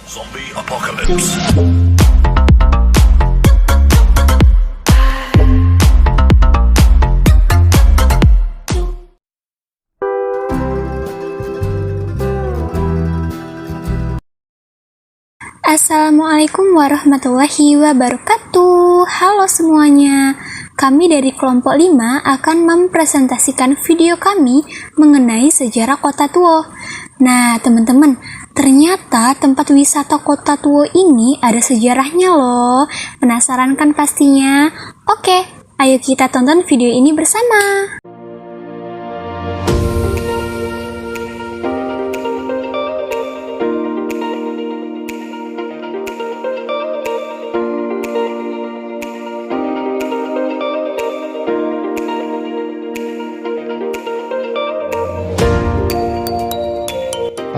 Zombie Apocalypse. Assalamualaikum warahmatullahi wabarakatuh. Halo semuanya. Kami dari kelompok 5 akan mempresentasikan video kami mengenai sejarah Kota Tuo. Nah, teman-teman, ternyata tempat wisata Kota Tuo ini ada sejarahnya loh. Penasaran kan pastinya? Oke, ayo kita tonton video ini bersama.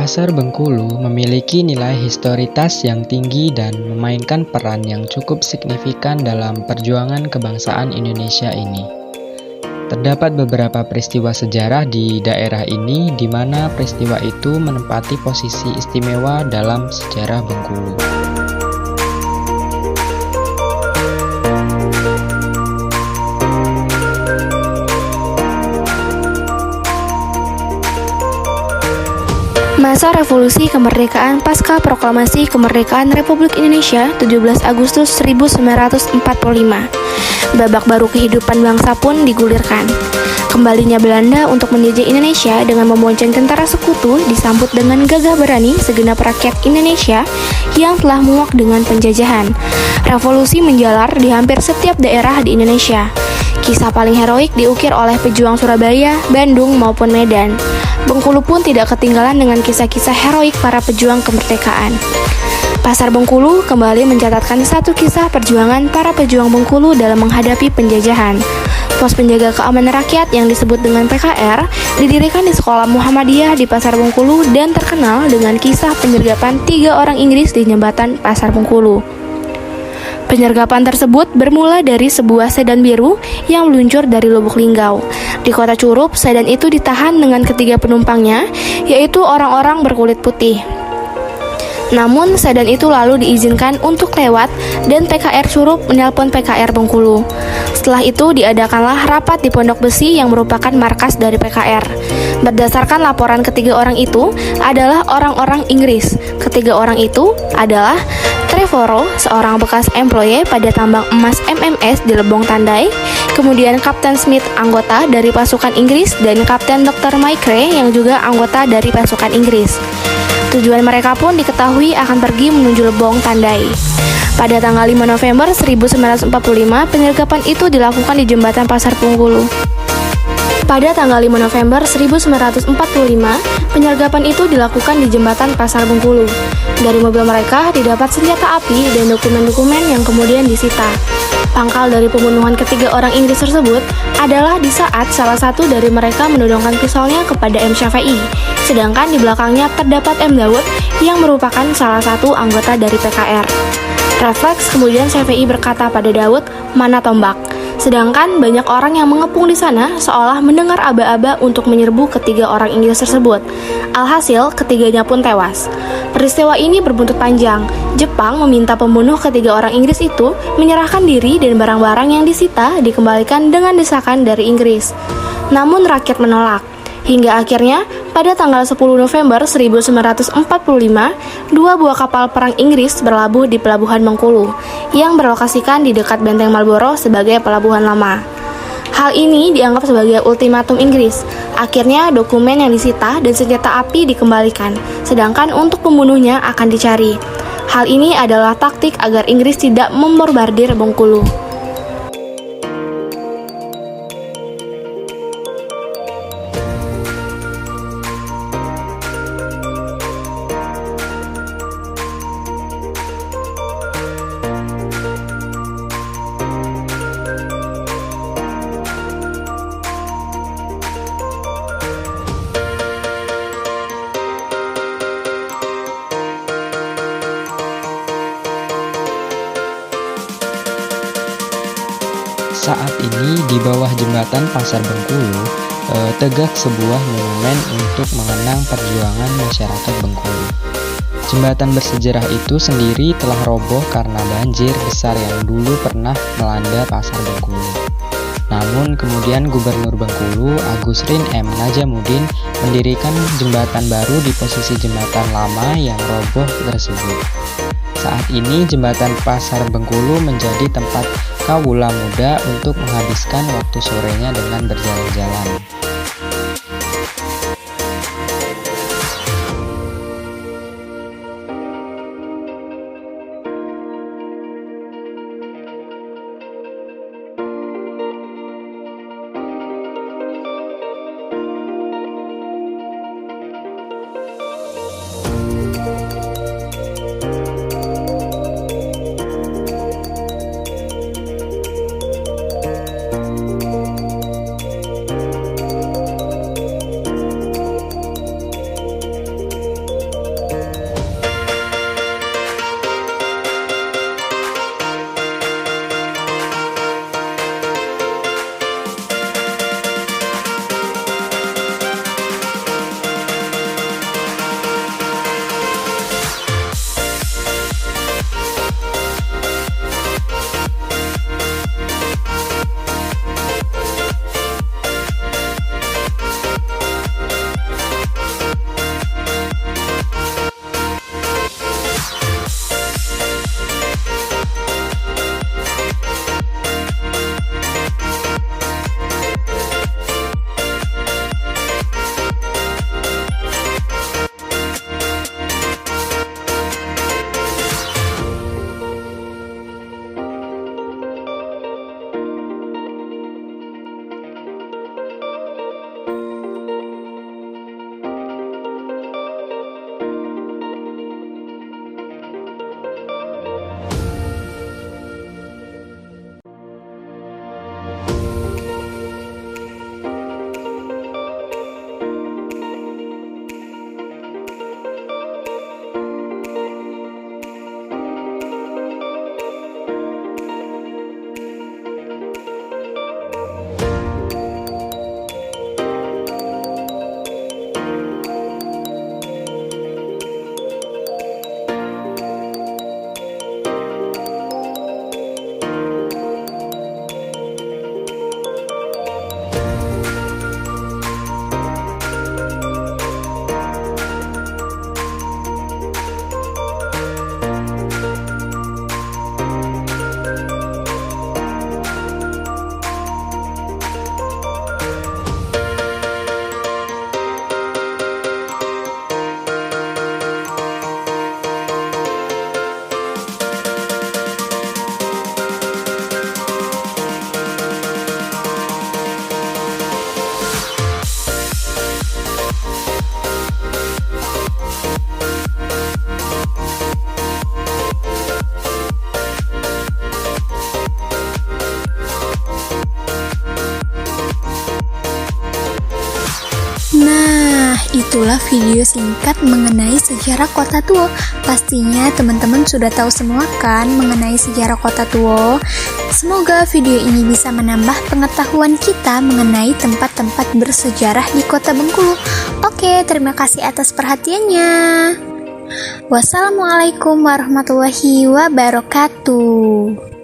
Pasar Bengkulu memiliki nilai historitas yang tinggi dan memainkan peran yang cukup signifikan dalam perjuangan kebangsaan Indonesia ini. Terdapat beberapa peristiwa sejarah di daerah ini di mana peristiwa itu menempati posisi istimewa dalam sejarah Bengkulu. Masa Revolusi Kemerdekaan pasca Proklamasi Kemerdekaan Republik Indonesia 17 Agustus 1945. Babak baru kehidupan bangsa pun digulirkan. Kembalinya Belanda untuk menjajah Indonesia dengan membonceng tentara sekutu disambut dengan gagah berani segenap rakyat Indonesia yang telah muak dengan penjajahan. Revolusi menjalar di hampir setiap daerah di Indonesia. Kisah paling heroik diukir oleh pejuang Surabaya, Bandung, maupun Medan. Bengkulu pun tidak ketinggalan dengan kisah-kisah heroik para pejuang kemerdekaan. Pasar Bengkulu kembali mencatatkan satu kisah perjuangan para pejuang Bengkulu dalam menghadapi penjajahan. Pos penjaga keamanan rakyat yang disebut dengan PKR didirikan di sekolah Muhammadiyah di Pasar Bengkulu dan terkenal dengan kisah penyergapan 3 orang Inggris di jembatan Pasar Bengkulu. Penyergapan tersebut bermula dari sebuah sedan biru yang meluncur dari Lubuk Linggau. Di kota Curup, sedan itu ditahan dengan ketiga penumpangnya, yaitu orang-orang berkulit putih. Namun, sedan itu lalu diizinkan untuk lewat dan PKR Curup menelpon PKR Bengkulu. Setelah itu diadakanlah rapat di Pondok Besi yang merupakan markas dari PKR. Berdasarkan laporan ketiga orang itu adalah orang-orang Inggris. Ketiga orang itu adalah Trevorrow, seorang bekas employee pada tambang emas MMS di Lebong Tandai, kemudian Kapten Smith, anggota dari pasukan Inggris, dan Kapten Dr. Maigret yang juga anggota dari pasukan Inggris. Tujuan mereka pun diketahui akan pergi menuju Lebong Tandai. Pada tanggal 5 November 1945, penyergapan itu dilakukan di jembatan Pasar Bengkulu. Pada tanggal 5 November 1945, penyergapan itu dilakukan di jembatan Pasar Bengkulu. Dari mobil mereka didapat senjata api dan dokumen-dokumen yang kemudian disita. Pangkal dari pembunuhan ketiga orang Inggris tersebut adalah di saat salah satu dari mereka menodongkan pisaunya kepada M. Syafei, sedangkan di belakangnya terdapat M. Daud yang merupakan salah satu anggota dari PKR. Refleks kemudian Syafei berkata pada Daud, "Mana tombak?" Sedangkan banyak orang yang mengepung di sana seolah mendengar aba-aba untuk menyerbu ketiga orang Inggris tersebut. Alhasil, ketiganya pun tewas. Peristiwa ini berbuntut panjang. Jepang meminta pembunuh ketiga orang Inggris itu menyerahkan diri dan barang-barang yang disita dikembalikan dengan desakan dari Inggris. Namun rakyat menolak. Hingga akhirnya, pada tanggal 10 November 1945, 2 buah kapal perang Inggris berlabuh di Pelabuhan Bengkulu, yang berlokasikan di dekat Benteng Marlborough sebagai pelabuhan lama. Hal ini dianggap sebagai ultimatum Inggris. Akhirnya, dokumen yang disita dan senjata api dikembalikan, sedangkan untuk pembunuhnya akan dicari. Hal ini adalah taktik agar Inggris tidak membombardir Bengkulu. Saat ini di bawah jembatan Pasar Bengkulu tegak sebuah monumen untuk mengenang perjuangan masyarakat Bengkulu. Jembatan bersejarah itu sendiri telah roboh karena banjir besar yang dulu pernah melanda Pasar Bengkulu. Namun kemudian Gubernur Bengkulu, Agus Rin M. Najamuddin, mendirikan jembatan baru di posisi jembatan lama yang roboh tersebut. Saat ini jembatan Pasar Bengkulu menjadi tempat kawula muda untuk menghabiskan waktu sorenya dengan berjalan-jalan. Nah, itulah video singkat mengenai sejarah Kota Tuo. Pastinya teman-teman sudah tahu semua kan mengenai sejarah Kota Tuo. Semoga video ini bisa menambah pengetahuan kita mengenai tempat-tempat bersejarah di Kota Bengkulu. Oke, terima kasih atas perhatiannya. Wassalamualaikum warahmatullahi wabarakatuh.